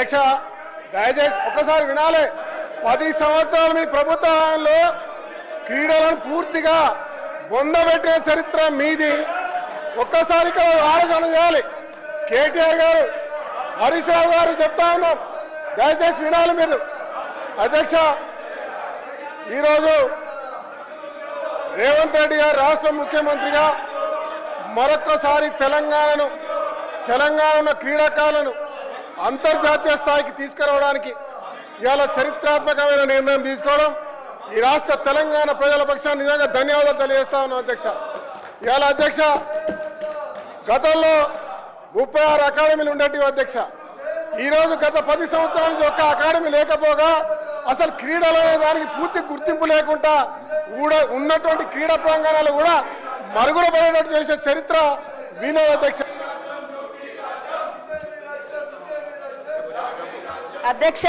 అధ్యక్ష దయచేసి ఒక్కసారి వినాలి. 10 సంవత్సరాలు మీ ప్రభుత్వంలో క్రీడలను పూర్తిగా బొందబెట్టిన చరిత్ర మీది. ఒక్కసారి ఇక్కడ ఆలోచన చేయాలి. కేటీఆర్ గారు, హరీష్ రావు గారు చెప్తా ఉన్నాం, దయచేసి వినాలి మీరు. అధ్యక్ష, ఈరోజు రేవంత్ రెడ్డి గారు రాష్ట్ర ముఖ్యమంత్రిగా మరొక్కసారి తెలంగాణ క్రీడాకారులను అంతర్జాతీయ స్థాయికి తీసుకురావడానికి ఇవాళ చరిత్రాత్మకమైన నిర్ణయం తీసుకోవడం ఈ రాష్ట్ర తెలంగాణ ప్రజల పక్షాన్ని నిజంగా ధన్యవాదాలు తెలియజేస్తా ఉన్నాం అధ్యక్ష. ఇవాళ అధ్యక్ష, గతంలో 36 అకాడమీలు ఉండేటివి అధ్యక్ష. ఈరోజు గత 10 సంవత్సరాల నుంచి ఒక్క అకాడమీ లేకపోగా అసలు క్రీడలు అనే దానికి పూర్తి గుర్తింపు లేకుండా కూడా ఉన్నటువంటి క్రీడా ప్రాంగణాలు కూడా మరుగున పడేటట్టు చేసిన చరిత్ర వీలే అధ్యక్ష. అధ్యక్ష,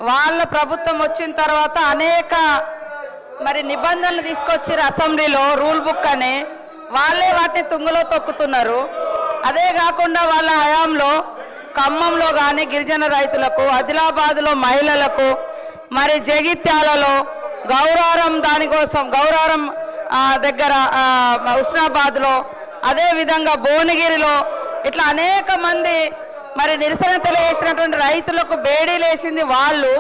వాళ్ళ ప్రభుత్వం వచ్చిన తర్వాత అనేక నిబంధనలు తీసుకొచ్చారు అసెంబ్లీలో, రూల్ బుక్ అని. వాళ్ళే వాటిని తుంగలో తొక్కుతున్నారు. అదే కాకుండా వాళ్ళ హయాంలో ఖమ్మంలో కానీ గిరిజన రైతులకు, ఆదిలాబాద్లో మహిళలకు, జగిత్యాలలో గౌరారం దానికోసం గౌరారం దగ్గర హుస్నాబాద్లో, అదేవిధంగా భువనగిరిలో ఇట్లా అనేక మంది నిరసన తెలియజేసినటువంటి రైతులకు బేడీలేసింది వాళ్ళు.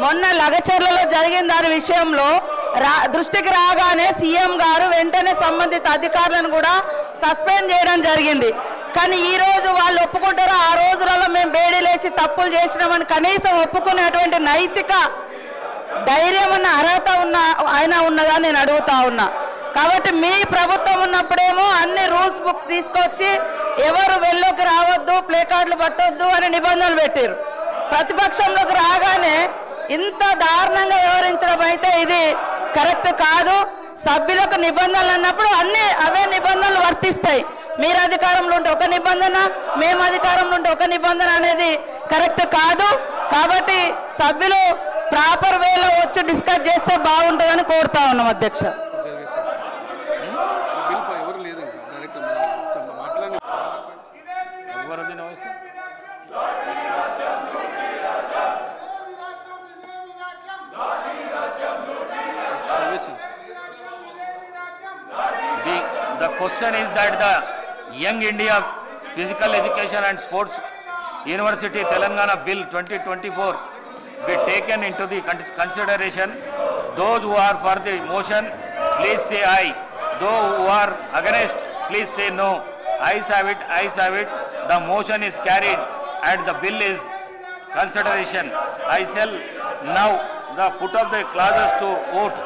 మొన్న లగచర్లలో జరిగిన దాని విషయంలో దృష్టికి రాగానే సీఎం గారు వెంటనే సంబంధిత అధికారులను కూడా సస్పెండ్ చేయడం జరిగింది. కానీ ఈ రోజు వాళ్ళు ఒప్పుకుంటారో ఆ రోజులలో మేము బేడీలేసి తప్పులు చేసినామని కనీసం ఒప్పుకునేటువంటి నైతిక ధైర్యం ఉన్న అర్హత ఉన్నదా నేను అడుగుతా ఉన్నా. కాబట్టి మీ ప్రభుత్వం ఉన్నప్పుడేమో అన్ని రూల్స్ బుక్ తీసుకొచ్చి ఎవరు వెళ్ళోకి రావద్దు, ప్లే కార్డులు పట్టొద్దు అని నిబంధనలు పెట్టారు. ప్రతిపక్షంలోకి రాగానే ఇంత దారుణంగా వ్యవహరించడం అయితే ఇది కరెక్ట్ కాదు. సభ్యులకు నిబంధనలు అన్నప్పుడు అవే నిబంధనలు వర్తిస్తాయి. మీరు అధికారంలో ఉంటే ఒక నిబంధన, మేము అధికారంలో ఉంటే ఒక నిబంధన అనేది కరెక్ట్ కాదు. కాబట్టి సభ్యులు ప్రాపర్ వేలో వచ్చి డిస్కస్ చేస్తే బాగుంటుందని కోరుతా ఉన్నాం అధ్యక్ష. The question is that the Young India Physical Education and Sports University Telangana Bill 2024 be taken into the consideration. Those who are for the motion, please say aye. Those who are against, please say no. Ayes have it, ayes have it. The motion is carried and the bill is consideration. I shall now put up the clauses to vote.